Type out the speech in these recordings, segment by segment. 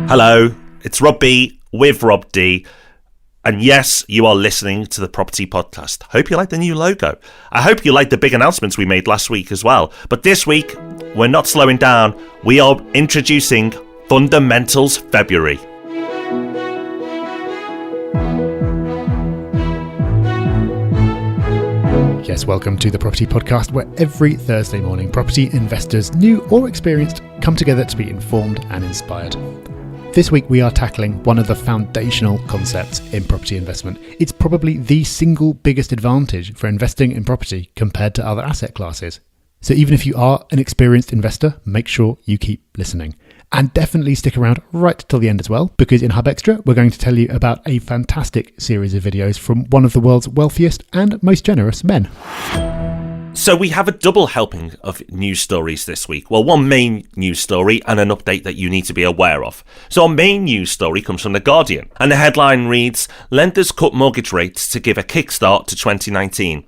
Hello, it's Rob B with Rob D. And yes, you are listening to the Property Podcast. Hope you like the new logo. I hope you like the big announcements we made last week as well. But this week, we're not slowing down. We are introducing Fundamentals February. Yes, welcome to the Property Podcast, where every Thursday morning property investors, new or experienced, come together to be informed and inspired. This week we are tackling one of the foundational concepts in property investment. It's probably the single biggest advantage for investing in property compared to other asset classes. So even if you are an experienced investor, make sure you keep listening. And definitely stick around right till the end as well, because in Hub Extra, we're going to tell you about a fantastic series of videos from one of the world's wealthiest and most generous men. So we have a double helping of news stories this week. Well, one main news story and an update that you need to be aware of. So our main news story comes from The Guardian, and the headline reads, "Lenders cut mortgage rates to give a kickstart to 2019.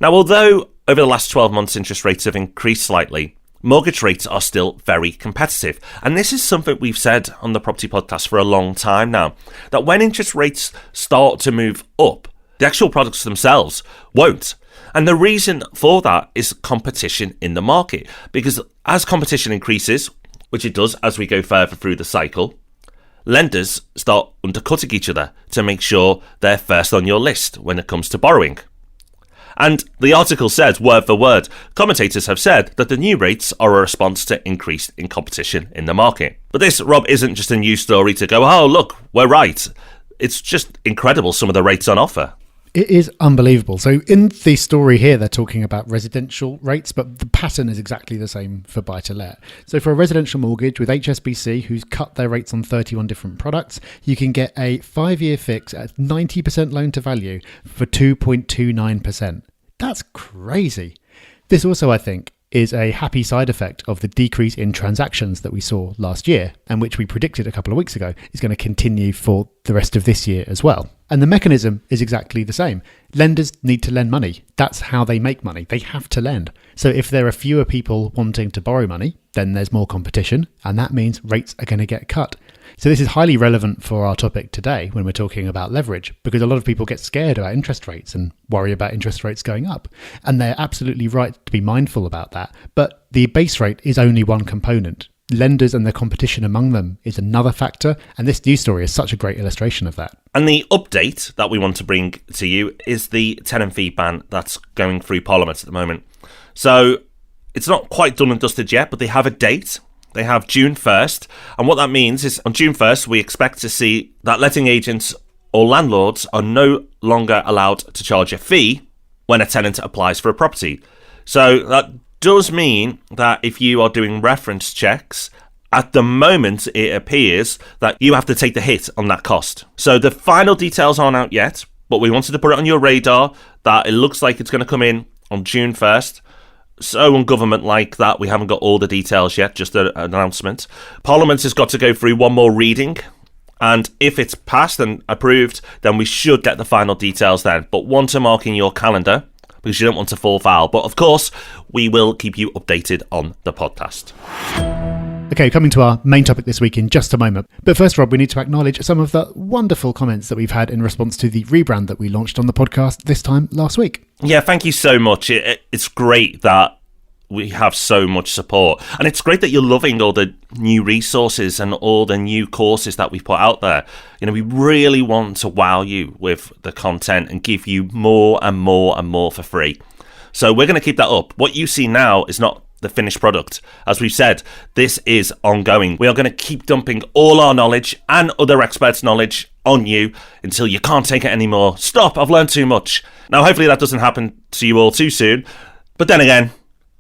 Now, although over the last 12 months interest rates have increased slightly, mortgage rates are still very competitive. And this is something we've said on the Property Podcast for a long time now, that when interest rates start to move up, the actual products themselves won't. And the reason for that is competition in the market. Because as competition increases, which it does as we go further through the cycle, lenders start undercutting each other to make sure they're first on your list when it comes to borrowing. And the article says, word for word, commentators have said that the new rates are a response to increase in competition in the market. But this, Rob, isn't just a news story to go, oh, look, we're right. It's just incredible, some of the rates on offer. It is unbelievable. So in the story here, they're talking about residential rates, but the pattern is exactly the same for buy-to-let. So for a residential mortgage with HSBC, who's cut their rates on 31 different products, you can get a 5-year fix at 90% loan to value for 2.29%. That's crazy. This also, I think, is a happy side effect of the decrease in transactions that we saw last year, and which we predicted a couple of weeks ago is going to continue for the rest of this year as well. And the mechanism is exactly the same. Lenders need to lend money. That's how they make money. They have to lend. So if there are fewer people wanting to borrow money, then there's more competition, and that means rates are going to get cut. So this is highly relevant for our topic today when we're talking about leverage, because a lot of people get scared about interest rates and worry about interest rates going up. And they're absolutely right to be mindful about that. But the base rate is only one component. Lenders and the competition among them is another factor. And this news story is such a great illustration of that. And the update that we want to bring to you is the tenant fee ban that's going through Parliament at the moment. So it's not quite done and dusted yet, but they have a date. They have June 1st. And what that means is on June 1st, we expect to see that letting agents or landlords are no longer allowed to charge a fee when a tenant applies for a property. So that does mean that if you are doing reference checks, at the moment it appears that you have to take the hit on that cost. So the final details aren't out yet, but we wanted to put it on your radar that it looks like it's going to come in on June 1st. So ungovernment-like that we haven't got all the details yet, just an announcement. Parliament has got to go through one more reading, and if it's passed and approved, then we should get the final details then. But one to mark in your calendar, because you don't want to fall foul. But of course, we will keep you updated on the podcast. Okay, coming to our main topic this week in just a moment. But first, Rob, we need to acknowledge some of the wonderful comments that we've had in response to the rebrand that we launched on the podcast this time last week. Yeah, thank you so much. It's great that we have so much support. And it's great that you're loving all the new resources and all the new courses that we've put out there. You know, we really want to wow you with the content and give you more and more and more for free. So we're going to keep that up. What you see now is not the finished product. As we've said, this is ongoing. We are going to keep dumping all our knowledge and other experts' knowledge on you until you can't take it anymore. Stop, I've learned too much. Now, hopefully that doesn't happen to you all too soon. But then again,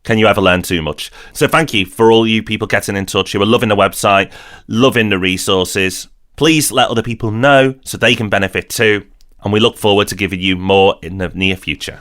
can you ever learn too much? So thank you for all you people getting in touch who are loving the website, loving the resources. Please let other people know so they can benefit too. And we look forward to giving you more in the near future.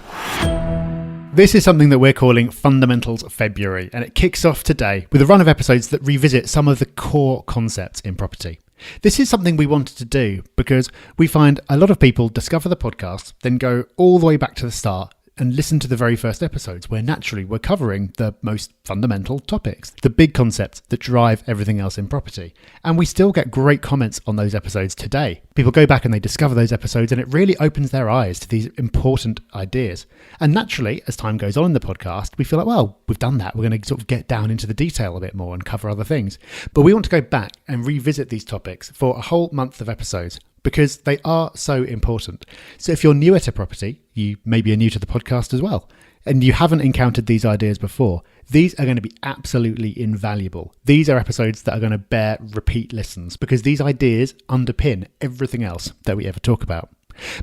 This is something that we're calling Fundamentals February, and it kicks off today with a run of episodes that revisit some of the core concepts in property. This is something we wanted to do because we find a lot of people discover the podcast, then go all the way back to the start and listen to the very first episodes where naturally we're covering the most fundamental topics, the big concepts that drive everything else in property. And we still get great comments on those episodes today. People go back and they discover those episodes and it really opens their eyes to these important ideas. And naturally, as time goes on in the podcast, we feel like, well, we've done that. We're going to sort of get down into the detail a bit more and cover other things. But we want to go back and revisit these topics for a whole month of episodes, because they are so important. So if you're newer to property, you maybe are new to the podcast as well, and you haven't encountered these ideas before, these are going to be absolutely invaluable. These are episodes that are going to bear repeat listens, because these ideas underpin everything else that we ever talk about.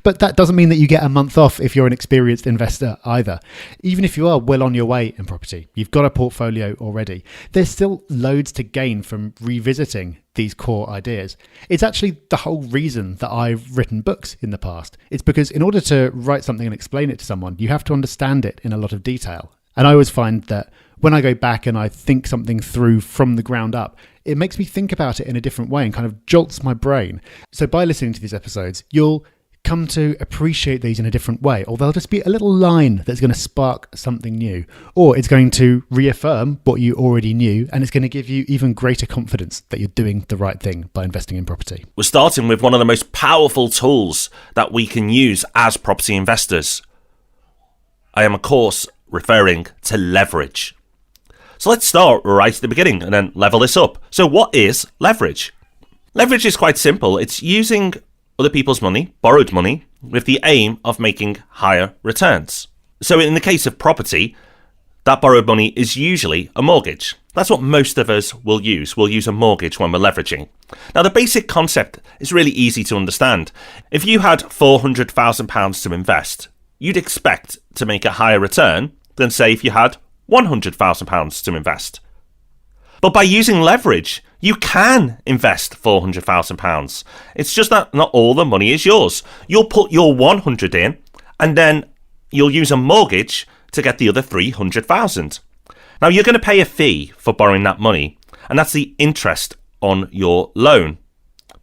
But that doesn't mean that you get a month off if you're an experienced investor either. Even if you are well on your way in property, you've got a portfolio already, there's still loads to gain from revisiting these core ideas. It's actually the whole reason that I've written books in the past. It's because in order to write something and explain it to someone, you have to understand it in a lot of detail. And I always find that when I go back and I think something through from the ground up, it makes me think about it in a different way and kind of jolts my brain. So by listening to these episodes, you'll come to appreciate these in a different way, or there'll just be a little line that's going to spark something new, or it's going to reaffirm what you already knew, and it's going to give you even greater confidence that you're doing the right thing by investing in property. We're starting with one of the most powerful tools that we can use as property investors. I am, of course, referring to leverage. So let's start right at the beginning and then level this up. So what is leverage? Leverage is quite simple. It's using other people's money, borrowed money, with the aim of making higher returns. So in the case of property, that borrowed money is usually a mortgage. That's what most of us will use. We'll use a mortgage when we're leveraging. Now, the basic concept is really easy to understand. If you had £400,000 to invest, you'd expect to make a higher return than, say, if you had £100,000 to invest. But by using leverage, you can invest £400,000. It's just that not all the money is yours. You'll put your 100 in, and then you'll use a mortgage to get the other 300,000. Now, you're going to pay a fee for borrowing that money, and that's the interest on your loan.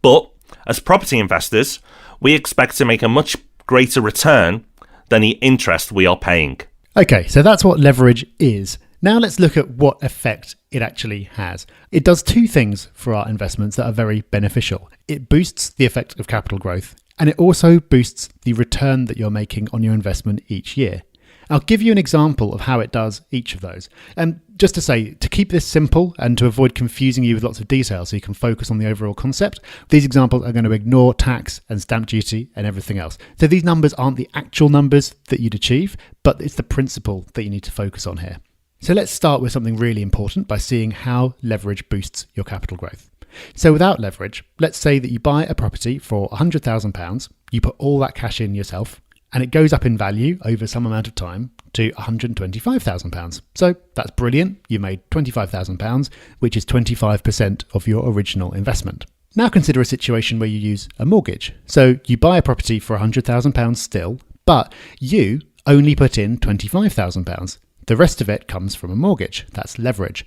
But as property investors, we expect to make a much greater return than the interest we are paying. Okay, so that's what leverage is. Now let's look at what effect it actually has. It does two things for our investments that are very beneficial. It boosts the effect of capital growth, and it also boosts the return that you're making on your investment each year. I'll give you an example of how it does each of those. And just to say, to keep this simple and to avoid confusing you with lots of detail so you can focus on the overall concept, these examples are going to ignore tax and stamp duty and everything else. So these numbers aren't the actual numbers that you'd achieve, but it's the principle that you need to focus on here. So let's start with something really important by seeing how leverage boosts your capital growth. So without leverage, let's say that you buy a property for £100,000, you put all that cash in yourself, and it goes up in value over some amount of time to £125,000. So that's brilliant. You made £25,000, which is 25% of your original investment. Now consider a situation where you use a mortgage. So you buy a property for £100,000 still, but you only put in £25,000. The rest of it comes from a mortgage. That's leverage.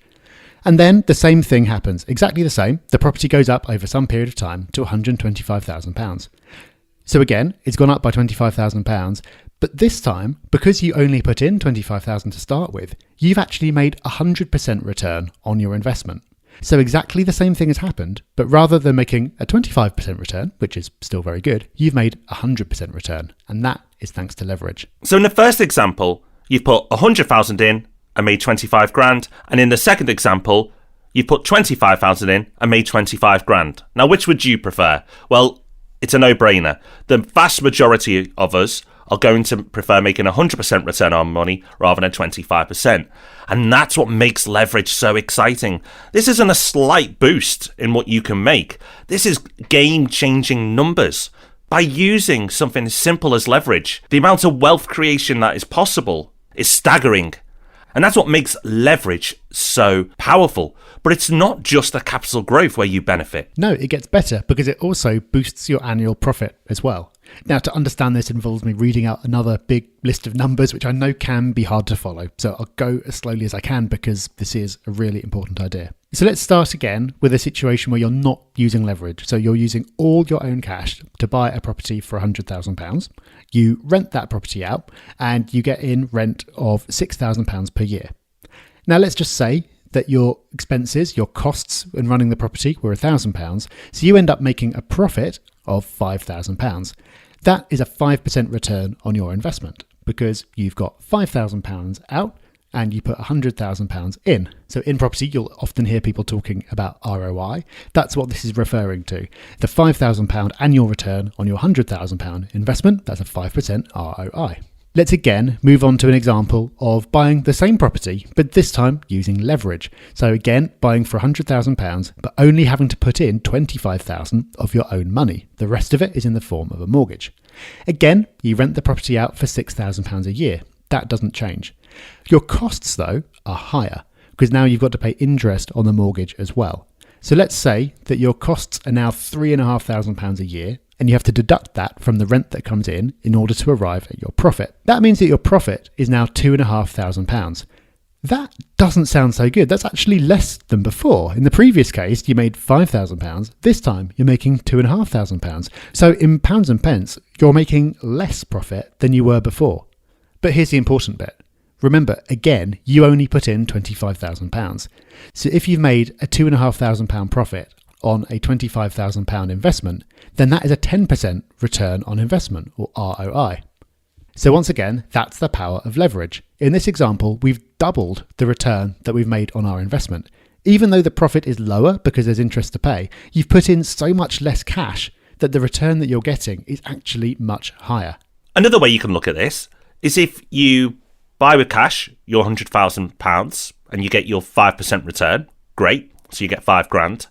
And then the same thing happens, exactly the same. The property goes up over some period of time to £125,000. So again, it's gone up by £25,000, but this time, because you only put in £25,000 to start with, you've actually made 100% return on your investment. So exactly the same thing has happened, but rather than making a 25% return, which is still very good, you've made 100% return, and that is thanks to leverage. So in the first example, you've put 100,000 in and made 25 grand. And in the second example, you've put 25,000 in and made 25 grand. Now, which would you prefer? Well, it's a no-brainer. The vast majority of us are going to prefer making 100% return on money rather than 25%. And that's what makes leverage so exciting. This isn't a slight boost in what you can make. This is game-changing numbers. By using something as simple as leverage, the amount of wealth creation that is possible is staggering. And that's what makes leverage so powerful. But it's not just the capital growth where you benefit. No, it gets better because it also boosts your annual profit as well. Now, to understand this involves me reading out another big list of numbers, which I know can be hard to follow. So I'll go as slowly as I can because this is a really important idea. So let's start again with a situation where you're not using leverage. So you're using all your own cash to buy a property for £100,000. You rent that property out and you get in rent of £6,000 per year. Now, let's just say that your expenses, your costs in running the property were £1,000. So you end up making a profit of £5,000. That is a 5% return on your investment because you've got £5,000 out and you put £100,000 in. So in property, you'll often hear people talking about ROI. That's what this is referring to. The £5,000 annual return on your £100,000 investment, that's a 5% ROI. Let's again move on to an example of buying the same property, but this time using leverage. So again, buying for £100,000, but only having to put in £25,000 of your own money. The rest of it is in the form of a mortgage. Again, you rent the property out for £6,000 a year. That doesn't change. Your costs, though, are higher because now you've got to pay interest on the mortgage as well. So let's say that your costs are now £3,500 a year, and you have to deduct that from the rent that comes in order to arrive at your profit. That means that your profit is now £2,500. That doesn't sound so good. That's actually less than before. In the previous case, you made £5,000. This time, you're making £2,500. So in pounds and pence, you're making less profit than you were before. But here's the important bit. Remember, again, you only put in £25,000. So if you've made a £2,500 profit on a £25,000 investment, then that is a 10% return on investment, or ROI. So once again, that's the power of leverage. In this example, we've doubled the return that we've made on our investment. Even though the profit is lower because there's interest to pay, you've put in so much less cash that the return that you're getting is actually much higher. Another way you can look at this is if you buy with cash your £100,000 and you get your 5% return, great, so you get £5,000.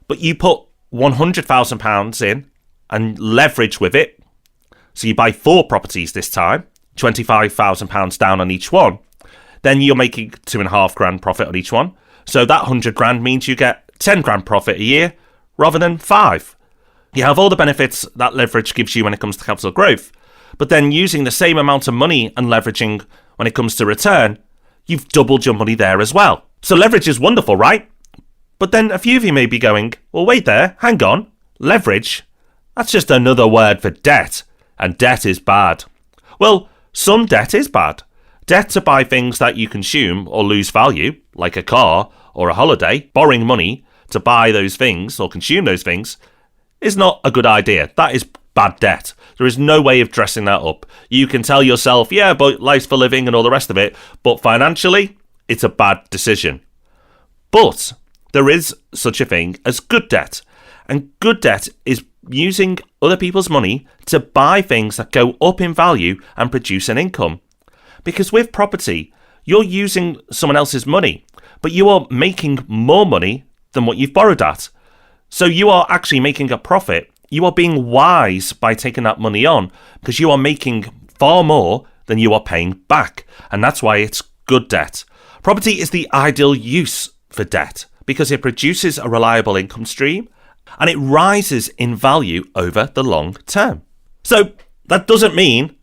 But you put £100,000 in and leverage with it. So you buy 4 properties this time, £25,000 down on each one. Then you're making £2,500 profit on each one. So that £100,000 means you get £10,000 profit a year rather than 5. You have all the benefits that leverage gives you when it comes to capital growth. But then using the same amount of money and leveraging when it comes to return, you've doubled your money there as well. So leverage is wonderful, right? But then a few of you may be going, well, wait there, hang on. Leverage? That's just another word for debt. And debt is bad. Well, some debt is bad. Debt to buy things that you consume or lose value, like a car or a holiday, borrowing money to buy those things or consume those things, is not a good idea. That is bad debt. There is no way of dressing that up. You can tell yourself, yeah, but life's for living and all the rest of it, but financially, it's a bad decision. But there is such a thing as good debt. And good debt is using other people's money to buy things that go up in value and produce an income. Because with property, you're using someone else's money, but you are making more money than what you've borrowed at. So you are actually making a profit. You are being wise by taking that money on because you are making far more than you are paying back. And that's why it's good debt. Property is the ideal use for debt because it produces a reliable income stream and it rises in value over the long term. So that doesn't mean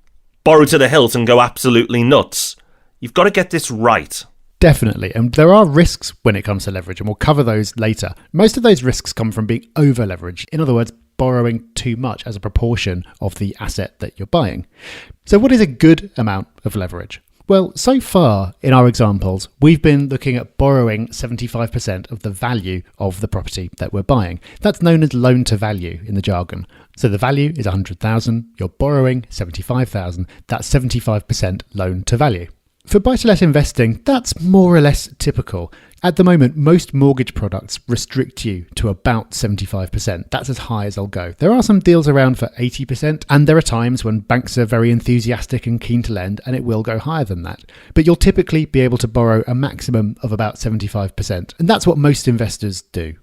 borrow to the hilt and go absolutely nuts. You've got to get this right. Definitely. And there are risks when it comes to leverage, and we'll cover those later. Most of those risks come from being over-leveraged. In other words, borrowing too much as a proportion of the asset that you're buying. So what is a good amount of leverage? Well, so far in our examples, we've been looking at borrowing 75% of the value of the property that we're buying. That's known as loan to value in the jargon. So the value is 100,000, you're borrowing 75,000, that's 75% loan to value. For buy-to-let investing, that's more or less typical. At the moment, most mortgage products restrict you to about 75%. That's as high as they'll go. There are some deals around for 80%, and there are times when banks are very enthusiastic and keen to lend, and it will go higher than that. But you'll typically be able to borrow a maximum of about 75%, and that's what most investors do.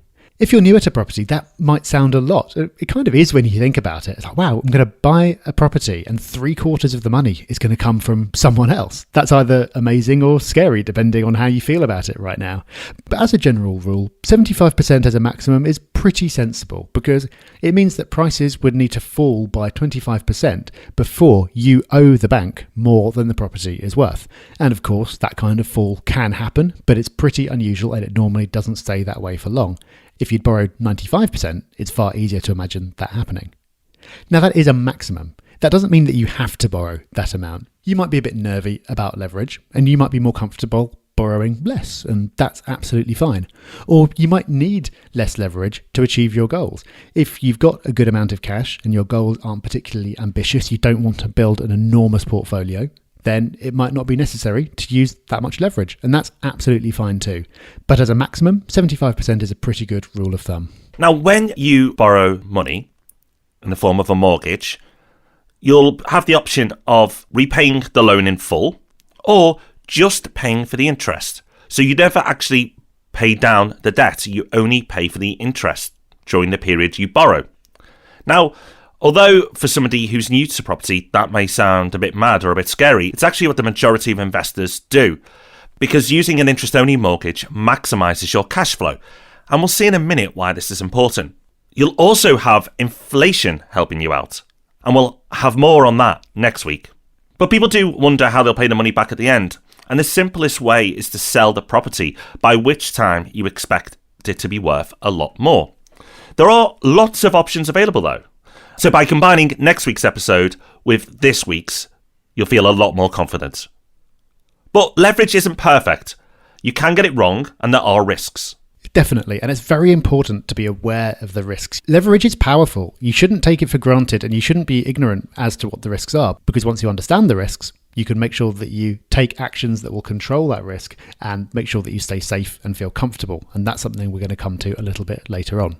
If you're newer to property, that might sound a lot. It kind of is when you think about it. It's like, wow, I'm going to buy a property and 3/4 of the money is going to come from someone else. That's either amazing or scary, depending on how you feel about it right now. But as a general rule, 75% as a maximum is pretty sensible, because it means that prices would need to fall by 25% before you owe the bank more than the property is worth. And of course, that kind of fall can happen, but it's pretty unusual and it normally doesn't stay that way for long. If you'd borrowed 95%, it's far easier to imagine that happening. Now, that is a maximum. That doesn't mean that you have to borrow that amount. You might be a bit nervy about leverage, and you might be more comfortable borrowing less, and that's absolutely fine. Or you might need less leverage to achieve your goals. If you've got a good amount of cash and your goals aren't particularly ambitious, you don't want to build an enormous portfolio, then it might not be necessary to use that much leverage, and that's absolutely fine too. But as a maximum, 75% is a pretty good rule of thumb. Now, when you borrow money in the form of a mortgage, you'll have the option of repaying the loan in full or just paying for the interest. So you never actually pay down the debt, you only pay for the interest during the period you borrow. Now, although for somebody who's new to property, that may sound a bit mad or a bit scary, it's actually what the majority of investors do, because using an interest-only mortgage maximises your cash flow. And we'll see in a minute why this is important. You'll also have inflation helping you out, and we'll have more on that next week. But people do wonder how they'll pay the money back at the end, and the simplest way is to sell the property, by which time you expect it to be worth a lot more. There are lots of options available though. So by combining next week's episode with this week's, you'll feel a lot more confident. But leverage isn't perfect. You can get it wrong, and there are risks. Definitely, and it's very important to be aware of the risks. Leverage is powerful. You shouldn't take it for granted, and you shouldn't be ignorant as to what the risks are, because once you understand the risks, you can make sure that you take actions that will control that risk and make sure that you stay safe and feel comfortable. And that's something we're going to come to a little bit later on.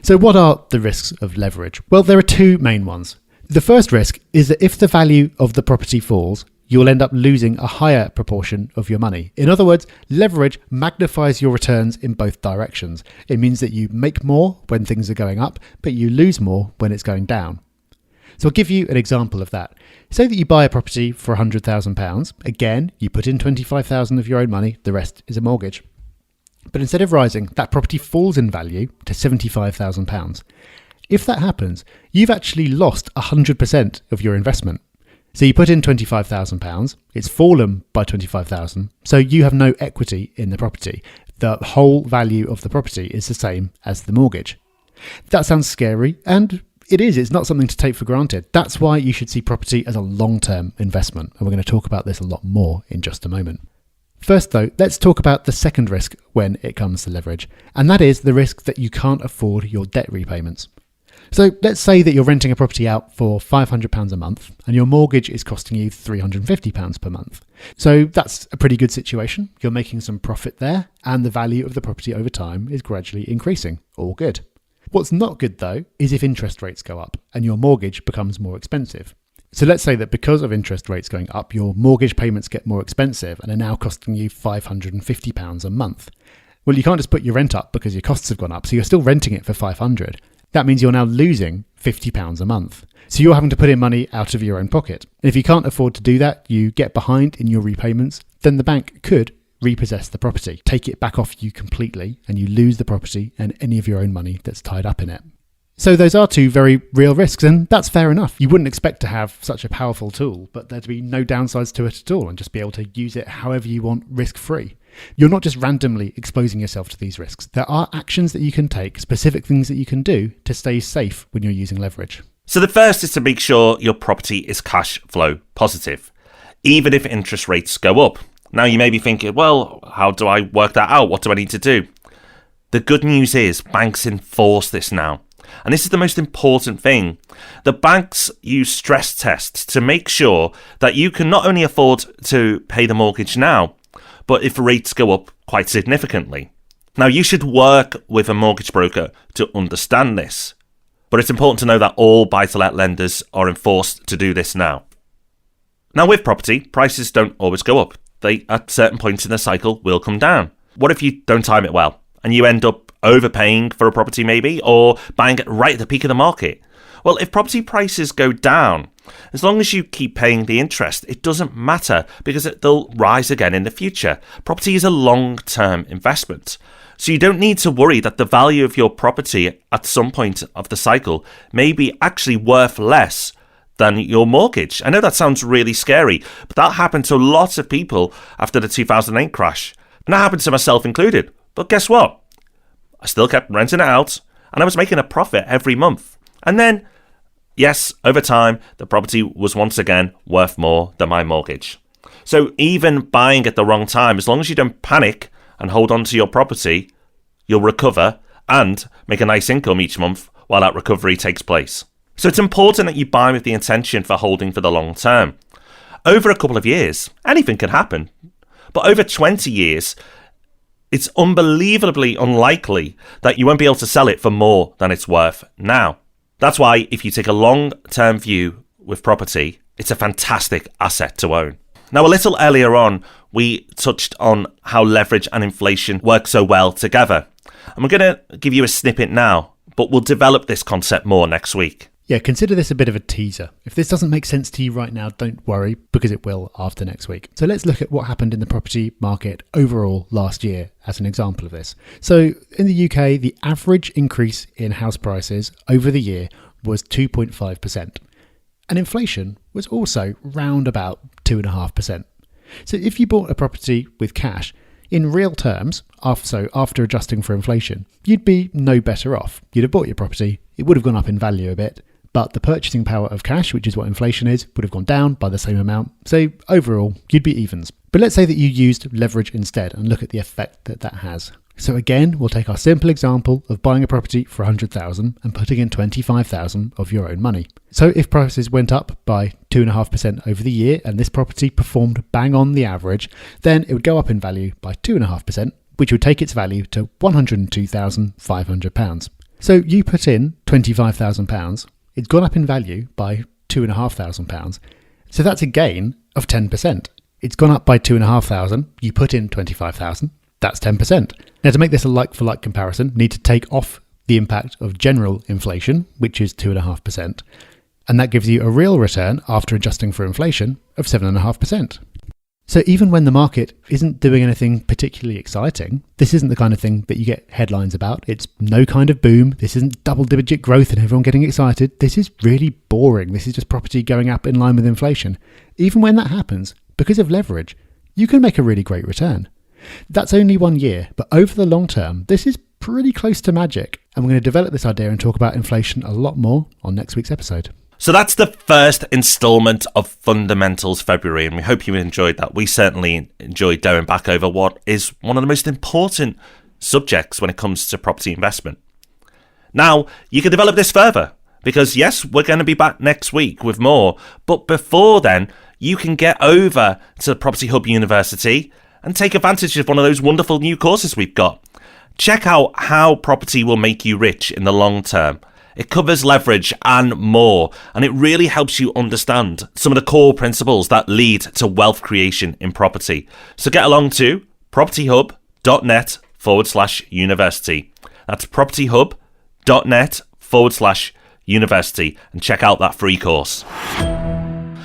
So what are the risks of leverage? Well, there are two main ones. The first risk is that if the value of the property falls, you'll end up losing a higher proportion of your money. In other words, leverage magnifies your returns in both directions. It means that you make more when things are going up, but you lose more when it's going down. So I'll give you an example of that. Say that you buy a property for £100,000. Again, you put in £25,000 of your own money, the rest is a mortgage. But instead of rising, that property falls in value to £75,000. If that happens, you've actually lost 100% of your investment. So you put in £25,000, it's fallen by £25,000, so you have no equity in the property. The whole value of the property is the same as the mortgage. That sounds scary, and it is. It's not something to take for granted. That's why you should see property as a long-term investment, and we're going to talk about this a lot more in just a moment. First though, let's talk about the second risk when it comes to leverage, and that is the risk that you can't afford your debt repayments. So let's say that you're renting a property out for £500 a month and your mortgage is costing you £350 per month. So that's a pretty good situation. You're making some profit there and the value of the property over time is gradually increasing. All good. What's not good though is if interest rates go up and your mortgage becomes more expensive. So let's say that because of interest rates going up, your mortgage payments get more expensive and are now costing you £550 a month. Well, you can't just put your rent up because your costs have gone up, so you're still renting it for £500. That means you're now losing £50 a month. So you're having to put in money out of your own pocket. And if you can't afford to do that, you get behind in your repayments, then the bank could repossess the property, take it back off you completely, and you lose the property and any of your own money that's tied up in it. So those are two very real risks, and that's fair enough. You wouldn't expect to have such a powerful tool, but there'd be no downsides to it at all and just be able to use it however you want, risk-free. You're not just randomly exposing yourself to these risks. There are actions that you can take, specific things that you can do to stay safe when you're using leverage. So the first is to make sure your property is cash flow positive, even if interest rates go up. Now you may be thinking, well, how do I work that out? What do I need to do? The good news is banks enforce this now. And this is the most important thing. The banks use stress tests to make sure that you can not only afford to pay the mortgage now, but if rates go up quite significantly. Now, you should work with a mortgage broker to understand this, but it's important to know that all buy-to-let lenders are enforced to do this now. Now, with property, prices don't always go up. They, at certain points in the cycle, will come down. What if you don't time it well and you end up overpaying for a property maybe, or buying it right at the peak of the market. Well, if property prices go down, as long as you keep paying the interest, it doesn't matter because they'll rise again in the future. Property is a long-term investment. So you don't need to worry that the value of your property at some point of the cycle may be actually worth less than your mortgage. I know that sounds really scary, but that happened to lots of people after the 2008 crash. And that happened to myself included. But guess what? I still kept renting it out and I was making a profit every month. And then, yes, over time, the property was once again worth more than my mortgage. So even buying at the wrong time, as long as you don't panic and hold on to your property, you'll recover and make a nice income each month while that recovery takes place. So it's important that you buy with the intention for holding for the long term. Over a couple of years, anything can happen. But over 20 years, it's unbelievably unlikely that you won't be able to sell it for more than it's worth now. That's why if you take a long-term view with property, it's a fantastic asset to own. Now, a little earlier on, we touched on how leverage and inflation work so well together. And we're going to give you a snippet now, but we'll develop this concept more next week. Yeah, consider this a bit of a teaser. If this doesn't make sense to you right now, don't worry, because it will after next week. So let's look at what happened in the property market overall last year as an example of this. So in the UK, the average increase in house prices over the year was 2.5%. And inflation was also round about 2.5%. So if you bought a property with cash, in real terms, after adjusting for inflation, you'd be no better off. You'd have bought your property, it would have gone up in value a bit, but the purchasing power of cash, which is what inflation is, would have gone down by the same amount. So overall, you'd be evens. But let's say that you used leverage instead and look at the effect that that has. So again, we'll take our simple example of buying a property for 100,000 and putting in 25,000 of your own money. So if prices went up by 2.5% over the year and this property performed bang on the average, then it would go up in value by 2.5%, which would take its value to £102,500. So you put in £25,000, it's gone up in value by £2,500. So that's a gain of 10%. It's gone up by 2,500, you put in 25,000, that's 10%. Now, to make this a like-for-like comparison, need to take off the impact of general inflation, which is 2.5%, and that gives you a real return after adjusting for inflation of 7.5%. So even when the market isn't doing anything particularly exciting, this isn't the kind of thing that you get headlines about. It's no kind of boom. This isn't double-digit growth and everyone getting excited. This is really boring. This is just property going up in line with inflation. Even when that happens, because of leverage, you can make a really great return. That's only 1 year, but over the long term, this is pretty close to magic. And we're going to develop this idea and talk about inflation a lot more on next week's episode. So that's the first instalment of Fundamentals February, and we hope you enjoyed that. We certainly enjoyed going back over what is one of the most important subjects when it comes to property investment. Now, you can develop this further, because yes, we're going to be back next week with more, but before then, you can get over to Property Hub University and take advantage of one of those wonderful new courses we've got. Check out how property will make you rich in the long term. It covers leverage and more, and it really helps you understand some of the core principles that lead to wealth creation in property. So get along to propertyhub.net/university. That's propertyhub.net/university and check out that free course.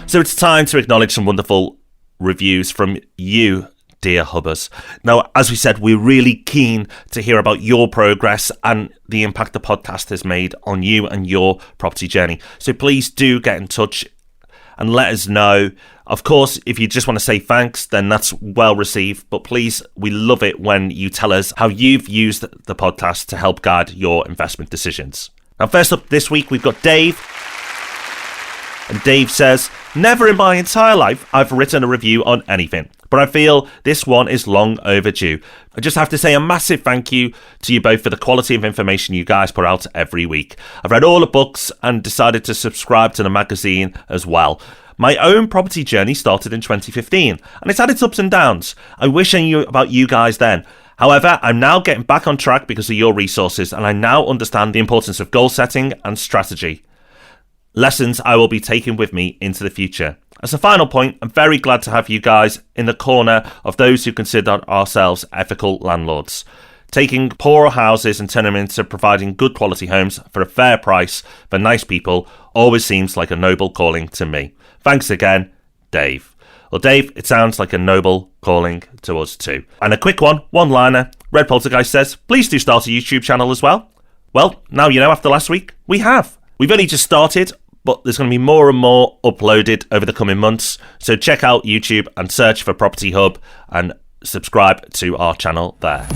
So it's time to acknowledge some wonderful reviews from you, dear Hubbers. Now, as we said, we're really keen to hear about your progress and the impact the podcast has made on you and your property journey. So please do get in touch and let us know. Of course, if you just want to say thanks, then that's well received. But please, we love it when you tell us how you've used the podcast to help guide your investment decisions. Now, first up this week, we've got Dave. And Dave says, never in my entire life I've written a review on anything, but I feel this one is long overdue. I just have to say a massive thank you to you both for the quality of information you guys put out every week. I've read all the books and decided to subscribe to the magazine as well. My own property journey started in 2015, and it's had its ups and downs. I wish I knew about you guys then. However, I'm now getting back on track because of your resources, and I now understand the importance of goal setting and strategy. Lessons I will be taking with me into the future. As a final point, I'm very glad to have you guys in the corner of those who consider ourselves ethical landlords. Taking poorer houses and turning them into providing good quality homes for a fair price for nice people always seems like a noble calling to me. Thanks again, Dave. Well, Dave, it sounds like a noble calling to us too. And a quick one-liner. Red Poltergeist says, please do start a YouTube channel as well. Well, now you know, after last week, we have. We've only just started, but there's going to be more and more uploaded over the coming months. So check out YouTube and search for Property Hub and subscribe to our channel there.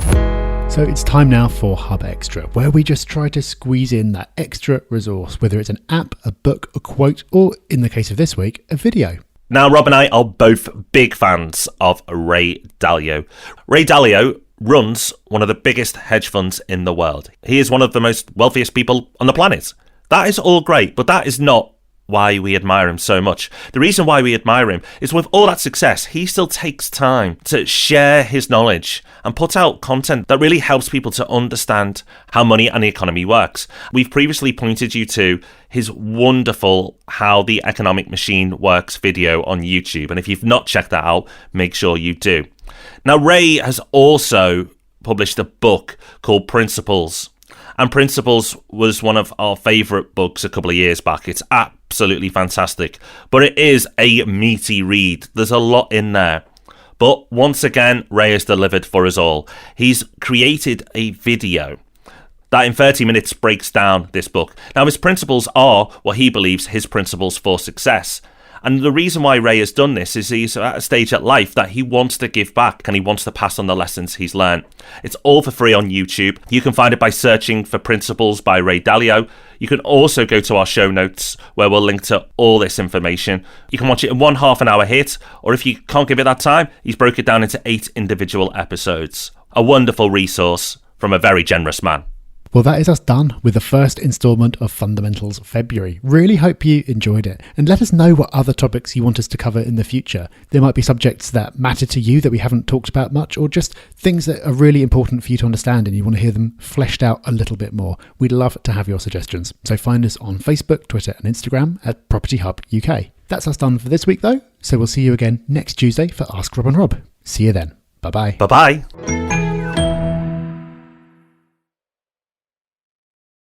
So it's time now for Hub Extra, where we just try to squeeze in that extra resource, whether it's an app, a book, a quote, or in the case of this week, a video. Now, Rob and I are both big fans of Ray Dalio. Ray Dalio runs one of the biggest hedge funds in the world. He is one of the most wealthiest people on the planet. That is all great, but that is not why we admire him so much. The reason why we admire him is with all that success, he still takes time to share his knowledge and put out content that really helps people to understand how money and the economy works. We've previously pointed you to his wonderful How the Economic Machine Works video on YouTube. And if you've not checked that out, make sure you do. Now, Ray has also published a book called Principles. And Principles was one of our favourite books a couple of years back. It's absolutely fantastic. But it is a meaty read. There's a lot in there. But once again, Ray has delivered for us all. He's created a video that in 30 minutes breaks down this book. Now, his principles are what he believes his principles for success. And the reason why Ray has done this is he's at a stage at life that he wants to give back and he wants to pass on the lessons he's learned. It's all for free on YouTube. You can find it by searching for Principles by Ray Dalio. You can also go to our show notes where we'll link to all this information. You can watch it in one half-an-hour hit, or if you can't give it that time, he's broke it down into 8 individual episodes. A wonderful resource from a very generous man. Well, that is us done with the first instalment of Fundamentals February. Really hope you enjoyed it. And let us know what other topics you want us to cover in the future. There might be subjects that matter to you that we haven't talked about much, or just things that are really important for you to understand and you want to hear them fleshed out a little bit more. We'd love to have your suggestions. So find us on Facebook, Twitter and Instagram at Property Hub UK. That's us done for this week though. So we'll see you again next Tuesday for Ask Rob and Rob. See you then. Bye-bye. Bye-bye.